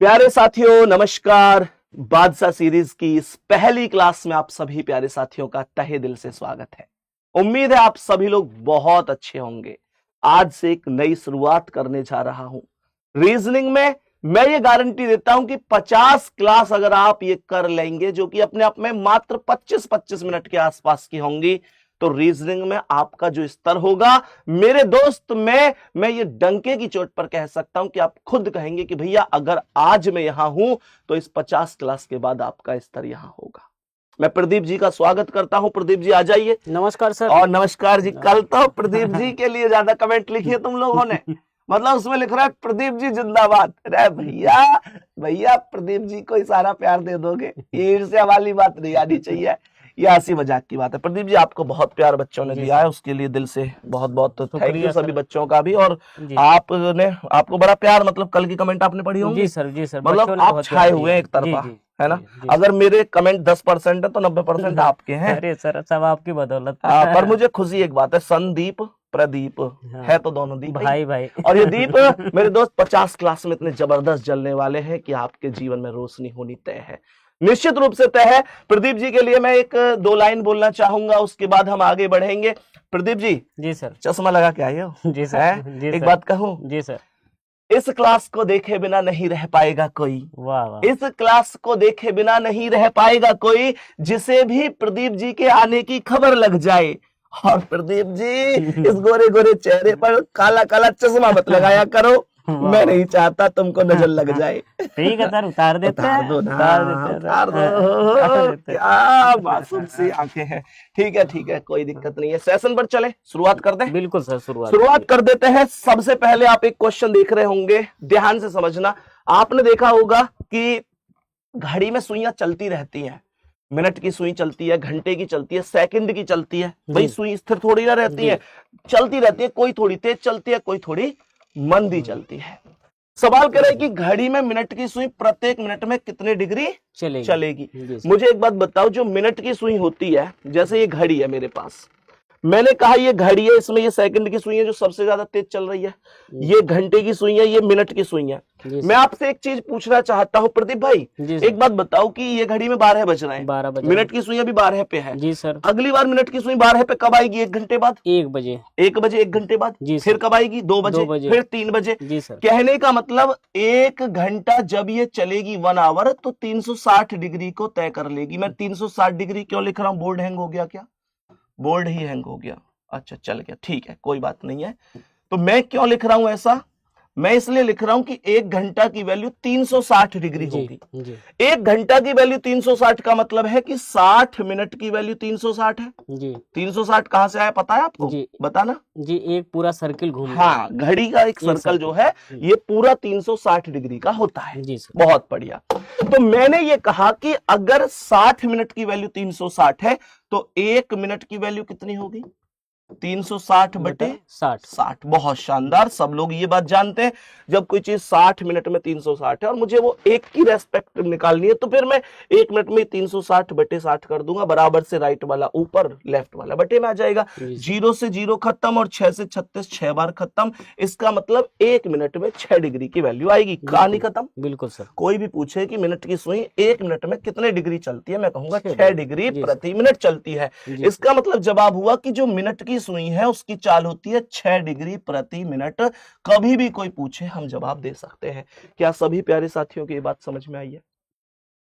प्यारे साथियों नमस्कार। बादशाह सीरीज की इस पहली क्लास में आप सभी प्यारे साथियों का तहे दिल से स्वागत है। उम्मीद है आप सभी लोग बहुत अच्छे होंगे। आज से एक नई शुरुआत करने जा रहा हूं। रीजनिंग में मैं ये गारंटी देता हूं कि 50 क्लास अगर आप ये कर लेंगे, जो कि अपने आप में मात्र 25-25 मिनट के आसपास की होंगी, तो रीजनिंग में आपका जो स्तर होगा, मेरे दोस्त, मैं ये डंके की चोट पर कह सकता हूं कि आप खुद कहेंगे कि भैया अगर आज मैं यहां हूं तो इस 50 क्लास के बाद आपका स्तर यहां होगा। मैं प्रदीप जी का स्वागत करता हूं। प्रदीप जी आ जाइए। नमस्कार सर। और नमस्कार जी। कल तो प्रदीप जी के लिए ज्यादा कमेंट लिखिए तुम लोगों ने, मतलब उसमें लिख रहा है प्रदीप जी जिंदाबाद। अरे भैया भैया प्रदीप जी को सारा प्यार दे दोगे, ईर्ष्या वाली बात नहीं आनी चाहिए। ये हंसी मजाक की बात है। प्रदीप जी आपको बहुत प्यार बच्चों ने दिया है, उसके लिए दिल से बहुत बहुत थैंक यू सभी बच्चों का भी। और आपको बड़ा प्यार, मतलब कल की कमेंट आपने पढ़ी होंगी। जी सर मतलब आप छाए हुए हैं एक तरफा, है ना। अगर मेरे कमेंट 10% है तो 90% आपके हैं। अरे सर सब आपकी बदौलत। पर मुझे खुशी एक बात है, संदीप प्रदीप है तो दोनों दीप भाई। और ये दीप मेरे दोस्त 50 क्लास में इतने जबरदस्त जलने वाले हैं कि आपके जीवन में रोशनी होनी तय है, निश्चित रूप से तय है। प्रदीप जी के लिए मैं एक दो लाइन बोलना चाहूंगा, उसके बाद हम आगे बढ़ेंगे। प्रदीप जी। जी सर। चश्मा लगा के आए हो। जी सर। जी एक बात कहूं। जी सर। इस क्लास को देखे बिना नहीं रह पाएगा कोई। वाह। इस क्लास को देखे बिना नहीं रह पाएगा कोई, जिसे भी प्रदीप जी के आने की खबर लग जाए। और प्रदीप जी इस गोरे गोरे चेहरे पर काला काला चश्मा मत लगाया करो, मैं नहीं चाहता तुमको नजर लग जाए। ठीक है सर, उतार देते हैं। उतार दो। क्या मासूम सी आंखें हैं। ठीक है कोई दिक्कत नहीं है। सेशन पर चले, शुरुआत कर दें। बिल्कुल सर, शुरुआत कर देते हैं। सबसे पहले आप एक क्वेश्चन देख रहे होंगे, ध्यान से समझना। आपने देखा होगा कि घड़ी में सुइयां चलती रहती हैं। मिनट की सुई चलती है, घंटे की चलती है, सेकंड की चलती है। भाई सुई स्थिर थोड़ी ना रहती है, चलती रहती है। कोई थोड़ी तेज चलती है, कोई थोड़ी मंदी चलती है। सवाल करे कि घड़ी में मिनट की सुई प्रत्येक मिनट में कितने डिग्री चलेगी। मुझे एक बात बताओ, जो मिनट की सुई होती है, जैसे ये घड़ी है मेरे पास, मैंने कहा ये घड़ी है, इसमें ये सेकंड की सुई है जो सबसे ज्यादा तेज चल रही है, ये घंटे की सुई है, ये मिनट की सुई है। मैं आपसे एक चीज पूछना चाहता हूँ प्रदीप भाई, एक बात बताओ कि ये घड़ी में 12 बज रहे हैं, 12 बजे, मिनट की सुई अभी 12 पे है। जी सर। अगली बार मिनट की सुई 12 पे कब आएगी? 1 घंटे बाद। 1 बजे। 1 बजे 1 घंटे बाद। फिर कब आएगी? 2 बजे, फिर 3 बजे। जी सर। कहने का मतलब 1 घंटा जब ये चलेगी 1 आवर, तो 360 डिग्री को तय कर लेगी। मैं 360 डिग्री क्यों लिख रहा हूँ? बोर्ड हैंग हो गया क्या? बोर्ड ही हैंग हो गया। अच्छा चल गया, ठीक है कोई बात नहीं है। तो मैं क्यों लिख रहा हूं ऐसा? मैं इसलिए लिख रहा हूं कि 1 घंटा की वैल्यू 360 डिग्री होगी। 1 घंटा की वैल्यू 360 का मतलब है कि 60 मिनट की वैल्यू 360 है। जी 360 कहां से आया पता है आपको? जी बताना। जी एक पूरा सर्किल घूम, हाँ घड़ी का एक सर्कल जो है ये पूरा 360 डिग्री का होता है। जी बहुत बढ़िया। तो मैंने ये कहा कि अगर 60 मिनट की वैल्यू 360 है तो 1 मिनट की वैल्यू कितनी होगी? 360 बटे 60। बहुत शानदार, सब लोग ये बात जानते हैं जब कोई चीज 60 मिनट में 360 है और मुझे वो एक की रेस्पेक्ट निकालनी है, तो फिर मैं 1 मिनट में 360 बटे 60 कर दूंगा। बराबर से राइट वाला ऊपर, लेफ्ट वाला बटे में आ जाएगा। 0 से 0 खत्म और 6 से 36 6 बार खत्म। इसका मतलब 1 मिनट में 6 डिग्री की वैल्यू आएगी। कहानी खत्म। बिल्कुल सर। कोई भी पूछे कि मिनट की सुई 1 मिनट में कितने डिग्री चलती है, मैं कहूंगा 6 डिग्री प्रति मिनट चलती है। इसका मतलब जवाब हुआ कि जो मिनट की सुई है उसकी चाल होती है 6 डिग्री प्रति मिनट। कभी भी कोई पूछे हम जवाब दे सकते हैं। क्या सभी प्यारे साथियों की ये बात समझ में आई है?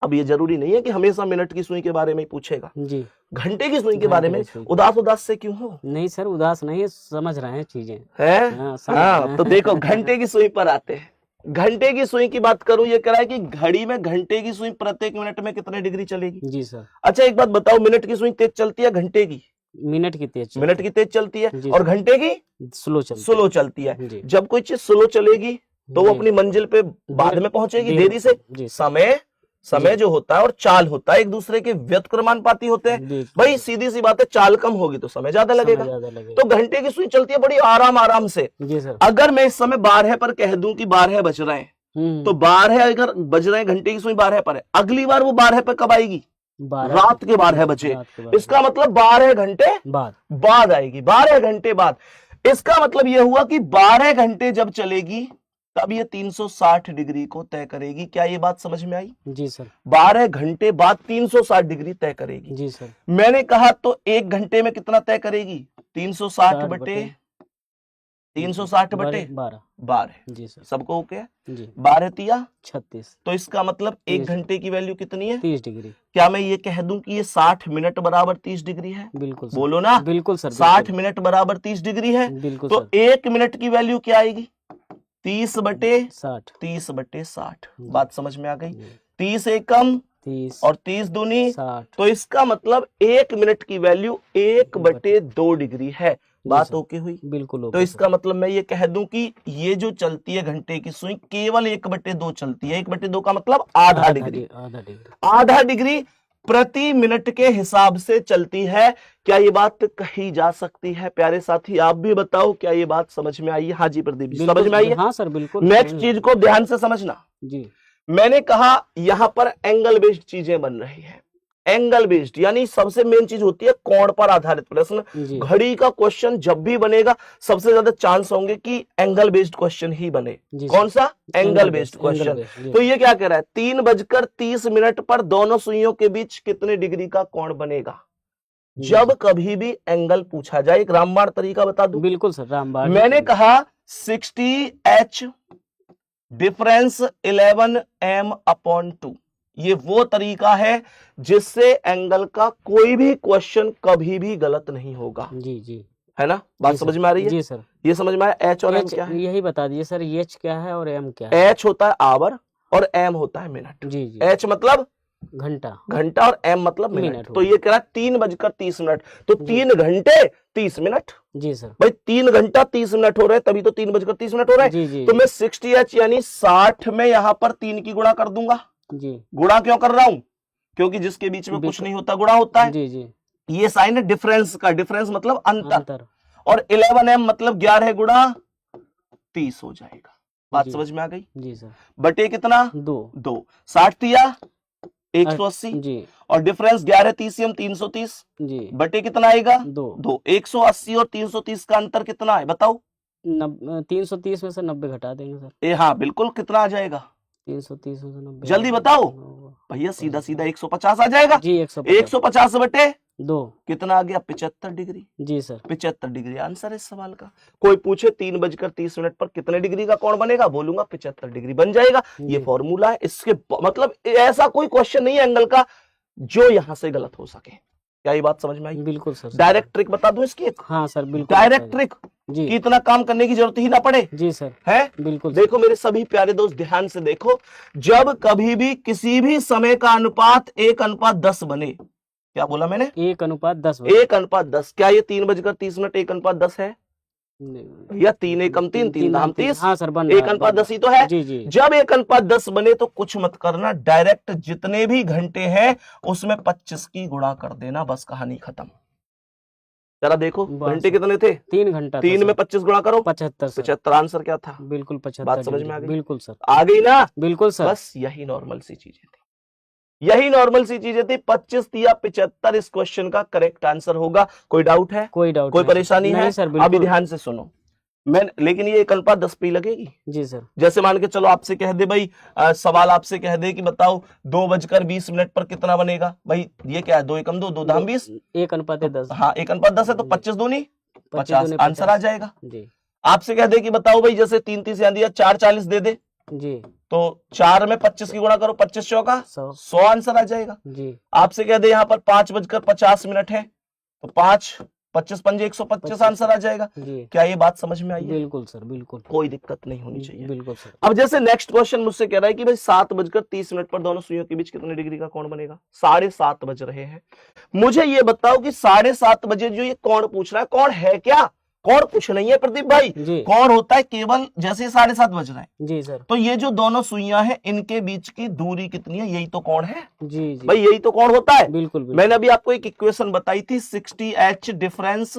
अब ये जरूरी नहीं है कि हमेशा मिनट की सुई के बारे में ही पूछेगा। जी घंटे की सुई के बारे में उदास से क्यों हो? नहीं सर उदास नहीं है, समझ रहे हैं चीजें है। हाँ तो देखो घंटे की सुई पर आते हैं। घंटे की सुई की बात करूं, ये कह रहा है कि घड़ी में घंटे की सुई प्रत्येक मिनट में कितने डिग्री चलेगी? जी सर। अच्छा एक बात बताओ, मिनट की सुई तेज चलती है घंटे की? मिनट की तेज चलती है और घंटे की स्लो चलती है। जब कोई चीज स्लो चलेगी तो वो अपनी मंजिल पे बाद में पहुंचेगी देरी से। समय जो होता है और चाल होता है एक दूसरे के व्युत्क्रमानुपाती होते हैं। भाई सीधी सी बात है, चाल कम होगी तो समय ज्यादा लगेगा। तो घंटे की सुई चलती है बड़ी आराम से। अगर मैं इस समय 12 पर कह दूं कि 12 बज रहे हैं, तो 12 अगर बज रहे हैं, घंटे की सुई 12 पर है, अगली बार वो 12 पर कब आएगी? रात के 12 बजे। इसका मतलब 12 घंटे बाद आएगी, 12 घंटे बाद। इसका मतलब यह हुआ कि 12 घंटे जब चलेगी तब ये 360 डिग्री को तय करेगी। क्या ये बात समझ में आई? जी सर। 12 घंटे बाद 360 डिग्री तय करेगी। जी सर। मैंने कहा तो 1 घंटे में कितना तय करेगी? 360 बटे 360 बटे 12। जी सर। सबको ओके है? जी। 12 तिया 36। तो इसका मतलब 1 घंटे की वैल्यू कितनी है? 30 डिग्री। क्या मैं ये कह दूं कि ये 60 मिनट बराबर 30 डिग्री है? बिल्कुल सर। बोलो ना। बिल्कुल सर। 60 मिनट बराबर 30 डिग्री है। बिल्कुल तो सर। 1 मिनट की वैल्यू क्या आएगी? 30 बटे 60। 30 बटे 60। जी। बात समझ में आ गई? जी। 30 एकम 30 और 30 दूनी 60। तो इसका मतलब 1 मिनट की वैल्यू 1 बटे 2 डिग्री है। बात ओके हुई? बिल्कुल ओके। तो इसका मतलब मैं ये कह दूं कि ये जो चलती है घंटे की सुई केवल 1 बटे 2 चलती है। 1 बटे 2 का मतलब आधा डिग्री। आधा डिग्री प्रति मिनट के हिसाब से चलती है। क्या ये बात कही जा सकती है? प्यारे साथी आप भी बताओ, क्या ये बात समझ में आई है? हाँ जी प्रदीप जी, समझ में आई है? हाँ सर बिल्कुल। नेक्स्ट चीज को ध्यान से समझना। जी। मैंने कहा यहां पर एंगल बेस्ड चीजें बन रही है। एंगल बेस्ड यानी सबसे मेन चीज होती है कोण पर आधारित प्रश्न। घड़ी का क्वेश्चन जब भी बनेगा सबसे ज्यादा चांस होंगे कि एंगल बेस्ड क्वेश्चन ही बने। कौन सा? Angle based question. तो ये क्या कह रहा है? 3:30 पर दोनों सुइयों के बीच कितने डिग्री का कोण बनेगा? जब कभी भी एंगल पूछा जाए, एक रामबाण तरीका बता दूं। बिल्कुल सर, रामबाण। मैंने कहा 60H डिफरेंस 11m/2। ये वो तरीका है जिससे एंगल का कोई भी क्वेश्चन कभी भी गलत नहीं होगा। जी जी, है ना? बात समझ में आ रही है? जी सर। ये समझ में आया? एच और एम क्या है? यही बता दीजिए सर, एच क्या है और एम क्या है? एच होता है आवर और एम होता है मिनट। जी जी। एच मतलब घंटा और एम मतलब मिनट। तो ये कह रहा है 3:30 तो 3 घंटे 30 मिनट। जी सर। भाई 3 घंटा 30 मिनट हो रहे हैं तभी तो 3:30 हो रहे हैं। जी जी। तो मैं 60H यानी 60 में यहां पर 3 की गुणा कर दूंगा। जी। गुणा क्यों कर रहा हूं? क्योंकि जिसके बीच में कुछ नहीं होता गुणा होता है। जी जी। ये साइन है डिफरेंस का। डिफरेंस मतलब अंतर। और 11m मतलब 11 गुणा 30 हो जाएगा। बात समझ में आ गई? जी सर। बटे कितना? 2। 60 तिया 180 जी। और डिफरेंस 11 30 330 जी। बटे कितना आएगा? 2। 180 और 330 का अंतर कितना है बताओ? 330 में से 90 घटा देंगे सर। हाँ बिल्कुल। कितना आ जाएगा? 330 में से 90। जल्दी बताओ भैया। सीधा सीधा 150 आ जाएगा जी। 150 बटे 2 कितना आ गया? 75 डिग्री। जी सर। 75 डिग्री आंसर है इस सवाल का। कोई पूछे 3:30 पर कितने डिग्री का कोण बनेगा? बोलूंगा 75 डिग्री बन जाएगा। ये फॉर्मूला है। इसके मतलब ऐसा कोई क्वेश्चन नहीं है एंगल का जो यहां से गलत हो सके। क्या ये बात समझ में आई? बिल्कुल सर। डायरेक्ट ट्रिक बता दूं इसकी एक? हाँ सर बिल्कुल। डायरेक्ट ट्रिक कि इतना काम करने की जरूरत ही ना पड़े। जी सर। है बिल्कुल। देखो मेरे सभी प्यारे दोस्त ध्यान से देखो, जब कभी भी किसी भी समय का अनुपात 1:10 बने। क्या बोला मैंने? 1:10। 1:10। क्या ये 3:30 1:10 है? या 3 एकम 3 3 दाम 30। हाँ सर बन 1:10 ही तो है। जी जी। जब 1:10 बने तो कुछ मत करना, डायरेक्ट जितने भी घंटे हैं उसमें 25 की गुणा कर देना, बस कहानी खत्म। जरा देखो घंटे कितने थे? 3 घंटा। 3 में 25 गुणा करो 75। 75 आंसर क्या था? बिल्कुल 75। बात समझ में आ गई? बिल्कुल सर। आ गई ना? बिल्कुल सर। बस यही नॉर्मल सी चीजें थी। यही नॉर्मल सी चीजें थी। 25 या 75 इस क्वेश्चन का करेक्ट आंसर होगा। कोई डाउट है? कोई डाउट, कोई परेशानी है? अभी ध्यान से सुनो। मैं लेकिन ये 1:10 पे लगेगी। जी सर। जैसे मान के चलो आपसे कह दे भाई सवाल आपसे कह दे कि बताओ 2:20 पर कितना बनेगा? भाई ये क्या है? 2 एकम 2 2 दाम 20। 1:10। हाँ 1:10 है तो 25 दूनी 50 आंसर आ जाएगा। जी। आपसे कह दे कि बताओ भाई जैसे 3 30 यहाँ दिया 4 40 दे दे। जी। तो 4 में 25 की गुणा करो 25 चौका 100 आंसर आ जाएगा। जी। आपसे कह दे यहाँ पर 5:50 है तो 5 25 पंजे 125 आंसर आ जाएगा। क्या ये बात समझ में आई है? बिल्कुल सर बिल्कुल। कोई दिक्कत नहीं होनी चाहिए। बिल्कुल सर। अब जैसे नेक्स्ट क्वेश्चन मुझसे कह रहा है कि भाई 7:30 पर दोनों सुइयों के बीच कितने डिग्री का कोण बनेगा? 7:30 बज रहे हैं। मुझे ये बताओ कि 7:30 बजे जो ये कोण पूछ रहा है कोण है क्या? कोण कुछ नहीं है प्रदीप भाई। कोण होता है केवल जैसे 7:30 बज रहा है। जी सर। तो ये जो दोनों सुइयां हैं इनके बीच की दूरी कितनी है? यही तो कोण है। जी जी। भाई यही तो कोण होता है। बिल्कुल, बिल्कुल। मैंने अभी आपको एक इक्वेशन बताई थी 60H डिफरेंस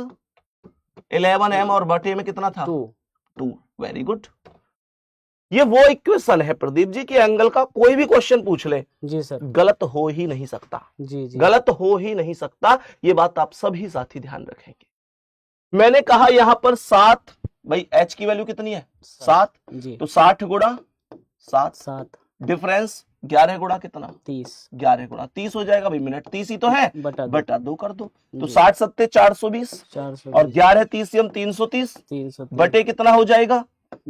11m और बटे में कितना था? 2। Very good. ये वो इक्वेशन है प्रदीप जी कि एंगल का कोई भी क्वेश्चन पूछ ले जी सर गलत हो ही नहीं सकता। जी जी। गलत हो ही नहीं सकता। ये बात आप सभी साथी ध्यान रखेंगे। मैंने कहा यहां पर 7 भाई एच की वैल्यू कितनी है 7, जी तो 60 गुणा 7, 7 डिफरेंस 11 गुणा कितना 30 11 गुणा 30 हो जाएगा भाई, मिनट 30 ही तो है, बटा बटा 2 कर दो, तो जी। 60 सत्ते 420 420 और 11 30 हम 330 330 बटे कितना हो जाएगा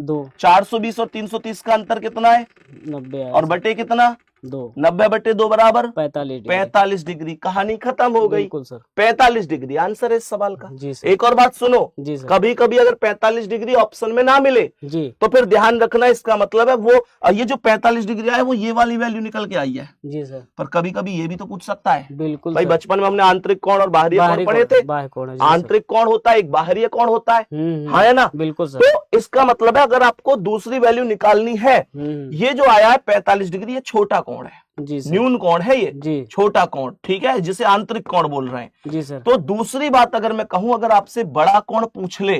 2 420 और 330 का अंतर कितना है 90 आया और सर। बटे कितना 2 90 बटे 2 बराबर 45 डिग्री 45 डिग्री। कहानी खत्म हो गई, बिल्कुल सर 45 डिग्री आंसर है इस सवाल का। जी सर एक और बात सुनो, जी सर कभी कभी अगर 45 डिग्री ऑप्शन में ना मिले जी तो फिर ध्यान रखना, इसका मतलब है वो ये जो 45 डिग्री आए वो ये वाली वैल्यू निकल के आई है, जी सर पर कभी कभी ये भी तो पूछ सकता है। बिल्कुल भाई सर। बचपन में हमने आंतरिक कोण और बाहरी कोण पढ़े थे, बाह्य कोण है, जी सर। आंतरिक कोण होता है एक, बाहरी कोण होता है, हम्म, हाँ है ना। बिल्कुल सर। तो इसका मतलब है अगर आपको दूसरी वैल्यू निकालनी है, ये जो आया है 45 डिग्री ये छोटा कोण है, जी सर न्यून कोण है ये, जी छोटा कोण, ठीक है, जिसे आंतरिक कोण बोल रहे हैं। जी सर तो दूसरी बात अगर मैं कहूं, अगर आपसे बड़ा कोण पूछ ले,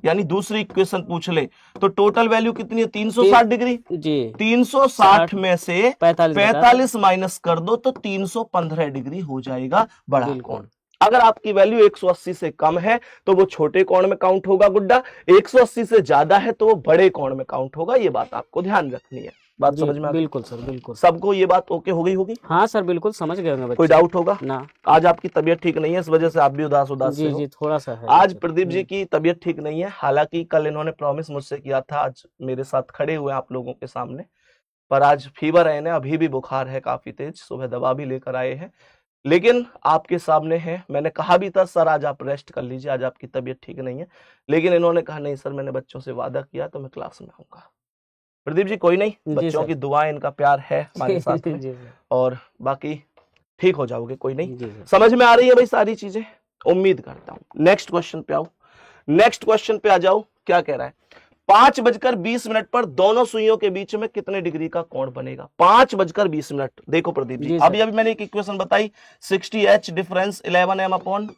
यानी दूसरी इक्वेशन पूछ ले, तो टोटल वैल्यू कितनी है 360 डिग्री, जी 360 में से 45 माइनस कर दो तो 315 डिग्री हो जाएगा बड़ा बिल्कुल। कोण। अगर आपकी वैल्यू 180 से कम है तो वो छोटे कोण में काउंट होगा गुड्डा, 180 से ज्यादा है तो वो बड़े कोण में काउंट होगा, ये बात आपको ध्यान रखनी है। बात जी, समझ में आ गई? बिल्कुल सर बिल्कुल। सबको ये बात ओके हो गई होगी? हाँ सर बिल्कुल समझ गए होंगे बच्चे। कोई डाउट होगा? ना आज आपकी तबीयत ठीक नहीं है, इस वजह से आप भी उदास जी से हो। जी थोड़ा सा है आज प्रदीप जी की तबीयत ठीक नहीं है, हालांकि कल इन्होंने प्रॉमिस मुझसे किया था आज मेरे साथ खड़े हुए आप लोगों के सामने, पर आज फीवर है, अभी भी बुखार है काफी तेज, सुबह दवा भी लेकर आए हैं, लेकिन आपके सामने है। मैंने कहा भी था सर आज आप रेस्ट कर लीजिए, आज आपकी तबीयत ठीक नहीं है, लेकिन इन्होंने कहा नहीं सर मैंने बच्चों से वादा किया तो मैं क्लास में आऊंगा। प्रदीप जी कोई नहीं, बच्चों की दुआएं इनका प्यार है हमारे साथ में, जी सर और बाकी ठीक हो जाओगे, कोई नहीं। जी सर। समझ में आ रही है भाई सारी चीजें, उम्मीद करता हूं। नेक्स्ट क्वेश्चन पे आओ, नेक्स्ट क्वेश्चन पे आ जाओ। क्या कह रहा है, 5:20 पर दोनों सुइयों के बीच में कितने डिग्री का कोण बनेगा? 5:20। देखो प्रदीप जी अभी मैंने एक इक्वेशन बताई, 60H डिफरेंस 11m/2,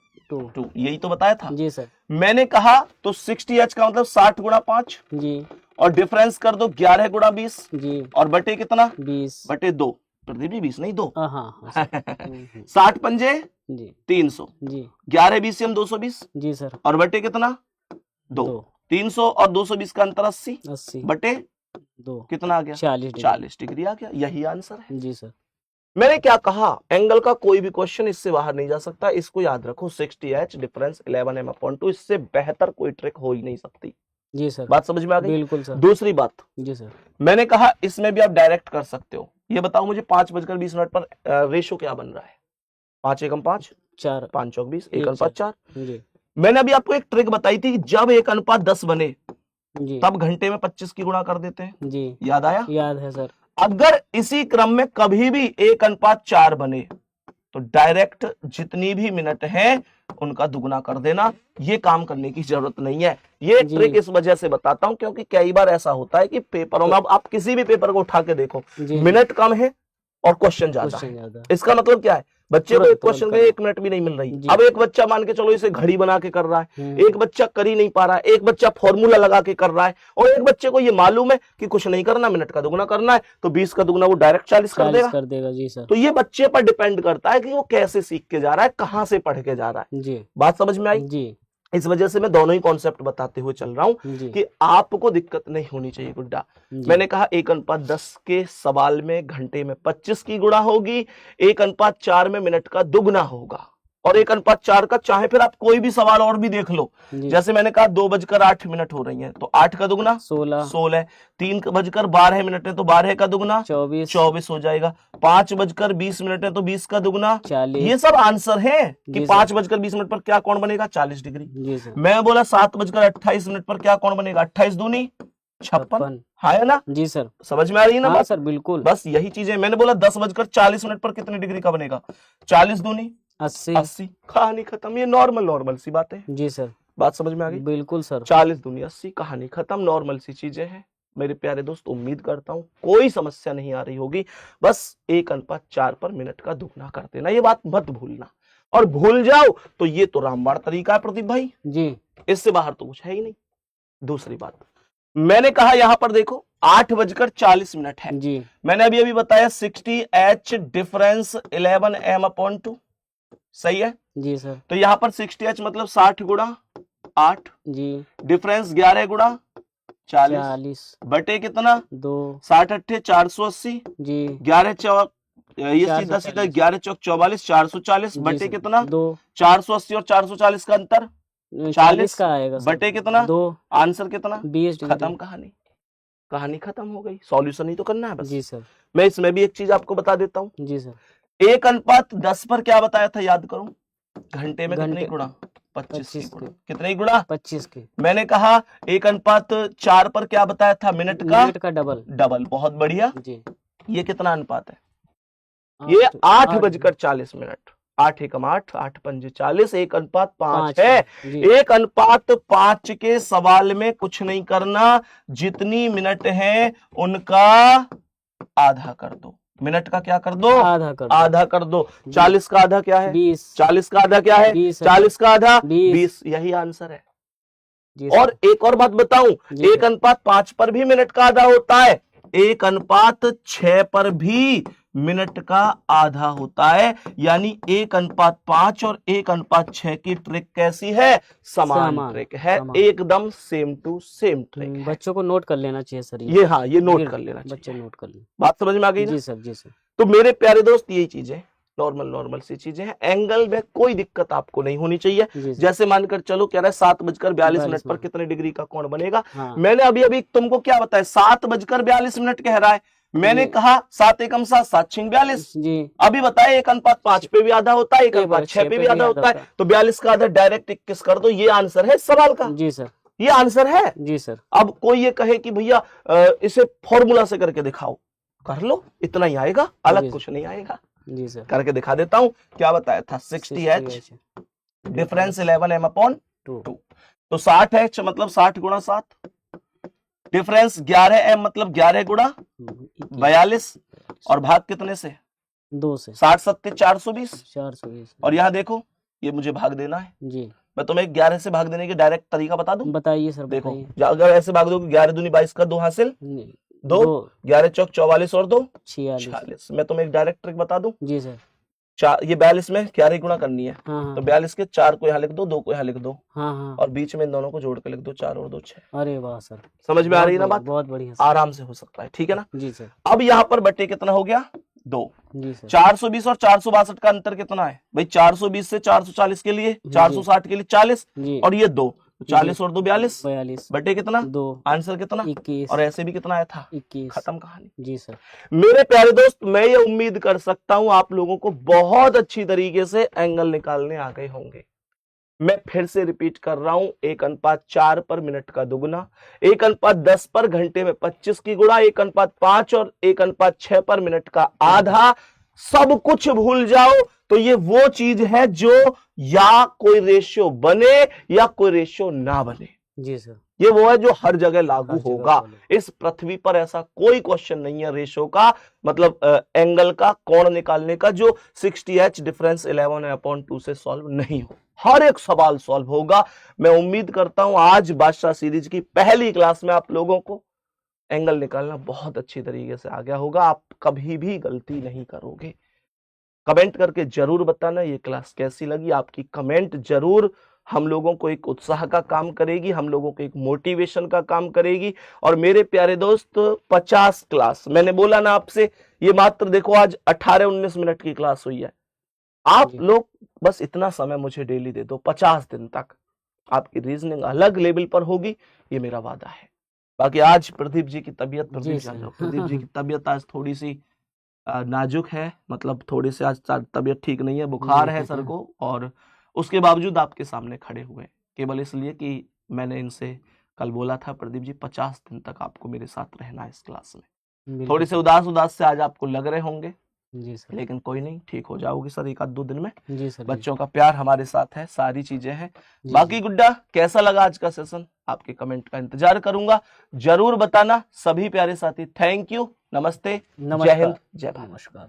यही तो बताया था जी सर। मैंने कहा तो 60H का मतलब 60 गुणा 5 जी और डिफरेंस कर दो 11 गुणा 20 जी और बटे कितना 20 बटे 2। प्रदीप जी 20 नहीं 2, हाँ 60 पंजे जी 300, जी 11 20 हम 220 जी सर और बटे कितना 2, 300 और 220 का अंतर 80 बटे 2 कितना आ गया 40 डिग्री आ गया, यही आंसर है। जी सर। मैंने क्या कहा, एंगल का कोई भी क्वेश्चन इससे बाहर नहीं जा सकता, इसको याद रखो, 60H डिफरेंस 11m/2, इससे बेहतर कोई ट्रिक हो ही नहीं सकती। जी सर बात समझ में आ गई? बिल्कुल सर। दूसरी बात, जी सर मैंने कहा इसमें भी आप डायरेक्ट कर सकते हो। ये बताओ मुझे 5:20 पर रेशो क्या बन रहा है? 5 एकम 5 4 5 चौक 20 1 अनुपात 4। जी मैंने अभी आपको एक ट्रिक बताई थी, जब 1 अनुपात 10 बने जी तब घंटे में 25 की गुणा कर देते हैं, जी याद आया? याद है सर। अगर इसी क्रम में कभी भी 1 अनुपात 4 बने तो डायरेक्ट जितनी भी मिनट हैं उनका दुगना कर देना, ये काम करने की जरूरत नहीं है। ये ट्रिक इस वजह से बताता हूं क्योंकि कई बार ऐसा होता है कि पेपरों में, अब आप किसी भी पेपर को उठा के देखो, मिनट कम है और क्वेश्चन ज्यादा है, इसका मतलब क्या है, बच्चे को एक क्वेश्चन में 1 मिनट भी नहीं मिल रही। अब एक बच्चा मान के चलो इसे घड़ी बना के कर रहा है, एक बच्चा कर ही नहीं पा रहा है, एक बच्चा फॉर्मूला लगा के कर रहा है, और एक बच्चे को ये मालूम है कि कुछ नहीं करना, मिनट का दुगना करना है, तो 20 का दुगना वो डायरेक्ट 40 कर देगा। जी सर। तो ये बच्चे पर डिपेंड करता है कि वो कैसे सीख के जा रहा है, कहां से पढ़ के जा रहा है। जी बात समझ में आई? जी। इस वजह से मैं दोनों ही कॉन्सेप्ट बताते हुए चल रहा हूं कि आपको दिक्कत नहीं होनी चाहिए गुड्डा। मैंने कहा 1 अनुपात 10 के सवाल में घंटे में 25 की गुणा होगी, 1 अनुपात 4 में मिनट का दुगना होगा, और 1 अनुपात 4 का चाहे फिर आप कोई भी सवाल और भी देख लो, जैसे मैंने कहा 2:08 हो रही है तो 8 का दुगना 16, 3:12 है तो 12 का दुगना 24 हो जाएगा, 5:20 है तो 20 का दुगना 40। ये सब आंसर है कि 5:20 पर क्या कोण बनेगा 40 डिग्री। मैं बोला 7:28 पर क्या कोण बनेगा 28 दूनी 56, है ना? जी सर। समझ में आ रही है ना? हाँ सर बिल्कुल। बस यही चीज है। मैंने बोला 10:40 पर कितने डिग्री का बनेगा 40 दूनी 80, कहानी खत्म। ये नॉर्मल सी बात है। जी सर। बात समझ में आ गई? बिल्कुल सर। 40 दूनी 80, कहानी खत्म, नॉर्मल सी चीजें हैं मेरे प्यारे दोस्त। उम्मीद करता हूं कोई समस्या नहीं आ रही होगी। बस 1 अनुपात 4 पर मिनट का दुगना कर देना, ये बात मत भूलना, और भूल जाओ तो ये तो रामबाण तरीका है प्रदीप भाई जी, इससे बाहर तो कुछ है ही नहीं। दूसरी बात मैंने कहा यहां पर देखो 8:40 है जी। मैंने अभी बताया 60H डिफरेंस 11m/2, सही है जी सर। तो यहां पर 60H मतलब 60 गुणा 8 जी। डिफरेंस 11 गुणा 40 40 बटे कितना 2 60 अट्ठे 480 जी। 11 चौक ये सीधा 440 11 चौक 44 440 जी बटे सर, कितना 2 480 और 440 का अंतर 40 का आएगा सर, बटे कितना 2 आंसर कितना 20 खत्म डिग्री। कहानी कहानी खत्म हो गई सॉल्यूशन ही तो करना है बस। जी सर। मैं इसमें भी एक चीज आपको बता देता हूँ जी सर। 1:10 पर क्या बताया था याद करो घंटे में कितने घंटे गुणा 25 की 25 गुणा के कितने गुणा 25 के मैंने कहा 1:4 पर क्या बताया था मिनट का डबल। डबल बहुत बढ़िया जी। ये कितना अनुपात है ये 8:40 8 एकम 8 8 पंजे 40 1:5 है जी। 1:5 के सवाल में कुछ नहीं करना जितनी मिनट है उनका आधा कर दो मिनट का क्या कर दो आधा कर दो 40 का आधा क्या है 20 40 का आधा क्या है 20 40 का आधा 20 20 यही आंसर है। जी और एक और बात बताऊं 1:5 पर भी मिनट का आधा होता है 1:6 पर भी मिनट का आधा होता है यानी 1:5 और 1:6 की ट्रिक कैसी है समान ट्रिक है एकदम सेम टू सेम ट्रिक है। बच्चों को नोट कर लेना चाहिए सर ये हाँ ये नोट कर लेना चाहिए बच्चे नोट कर लें। बात समझ में आ गई ना जी सर। जी सर। तो मेरे प्यारे दोस्त यही चीजें नॉर्मल सी चीजें हैं एंगल में कोई दिक्कत आपको नहीं होनी चाहिए जैसे मानकर चलो कह रहा है 7:42 पर कितने डिग्री का कोण बनेगा मैंने अभी तुमको क्या बताया 7:42 कह रहा है मैंने कहा 7 एकम 7 7 छिंग 42 अभी बताया 1:5 पे भी आधा होता है 1:6 पे भी आधा होता है तो 42 का आधा डायरेक्ट 21 कर दो ये आंसर है सवाल का। जी सर ये आंसर है। जी सर। अब कोई ये कहे कि भैया इसे फॉर्मूला से करके दिखाओ कर लो इतना ही आएगा अलग कुछ नहीं आएगा। जी सर करके दिखा देता हूं क्या बताया था 60H डिफरेंस 11m/2 तो 60H मतलब 60 गुणा 7 डिफरेंस 11m मतलब 11 गुणा 42 और भाग कितने से 2 से 60 7 420 और यहाँ देखो ये मुझे भाग देना है जी मैं तुम्हें 11 से भाग देने के डायरेक्ट तरीका बता दूं बताइए सर देखो अगर ऐसे भाग दो 11 दूनी 22 का 2 हासिल 2 11 चौक 44 और 2 46 मैं तुम्हें एक डायरेक्ट ट्रिक बता दूं जी सर ये 42 में 11 गुणा करनी है तो 42 के 4 को यहाँ लिख दो 2 को यहाँ लिख दो और बीच में इन दोनों को जोड़ के लिख दो 4 और 2 6। अरे वाह सर समझ में आ रही है ना बात बहुत बढ़िया आराम से हो सकता है ठीक है ना जी सर। अब यहाँ पर बटे कितना हो गया 2 जी सर 420 और 462 का अंतर कितना है भाई 420 से 440 के लिए 460 के लिए 40 और ये 2 40 और 2 42 बटे कितना 2 आंसर कितना 21 और ऐसे भी कितना आया था 21 खत्म कहानी। जी सर मेरे प्यारे दोस्त मैं ये उम्मीद कर सकता हूं आप लोगों को बहुत अच्छी तरीके से एंगल निकालने आ गए होंगे। मैं फिर से रिपीट कर रहा हूं 1:4 पर मिनट का दुगुना 1:10 पर घंटे में 25 की गुणा 1:5 और 1:6 पर मिनट का आधा सब कुछ भूल जाओ तो ये वो चीज है जो या कोई रेशियो बने या कोई रेशियो ना बने। जी सर ये वो है जो हर जगह लागू होगा। इस पृथ्वी पर ऐसा कोई क्वेश्चन नहीं है रेशियो का मतलब एंगल का कोण निकालने का जो 60H डिफरेंस 11/2 से सॉल्व नहीं हो। हर एक सवाल सॉल्व होगा। मैं उम्मीद करता हूं आज बादशाह सीरीज की पहली क्लास में आप लोगों को एंगल निकालना बहुत अच्छी तरीके से आ गया होगा। आप कभी भी गलती नहीं करोगे। कमेंट करके जरूर बताना ये क्लास कैसी लगी। आपकी कमेंट जरूर हम लोगों को एक उत्साह का काम करेगी, हम लोगों को एक मोटिवेशन का काम करेगी। और मेरे प्यारे दोस्त 50 क्लास मैंने बोला ना आपसे, ये मात्र देखो आज 18-19 मिनट की क्लास हुई है। आप लोग बस इतना समय मुझे डेली दे दो, 50 दिन तक आपकी रीजनिंग अलग लेवल पर होगी, ये मेरा वादा है। बाकी आज प्रदीप जी की तबीयत प्रदीप जी की तबीयत आज थोड़ी सी नाजुक है, मतलब थोड़ी सी आज तबीयत ठीक नहीं है, बुखार है सर को, और उसके बावजूद आपके सामने खड़े हुए केवल इसलिए कि मैंने इनसे कल बोला था प्रदीप जी 50 दिन तक आपको मेरे साथ रहना है इस क्लास में। थोड़े से उदास से आज आपको लग रहे होंगे जी सर, लेकिन कोई नहीं, ठीक हो जाओगी सर 1-2 दिन में जी सर। बच्चों का प्यार हमारे साथ है, सारी चीजें हैं। बाकी गुड्डा कैसा लगा आज का सेशन, आपके कमेंट का इंतजार करूंगा, जरूर बताना। सभी प्यारे साथी थैंक यू, नमस्ते, जय हिंद, जय भारत, नमस्कार।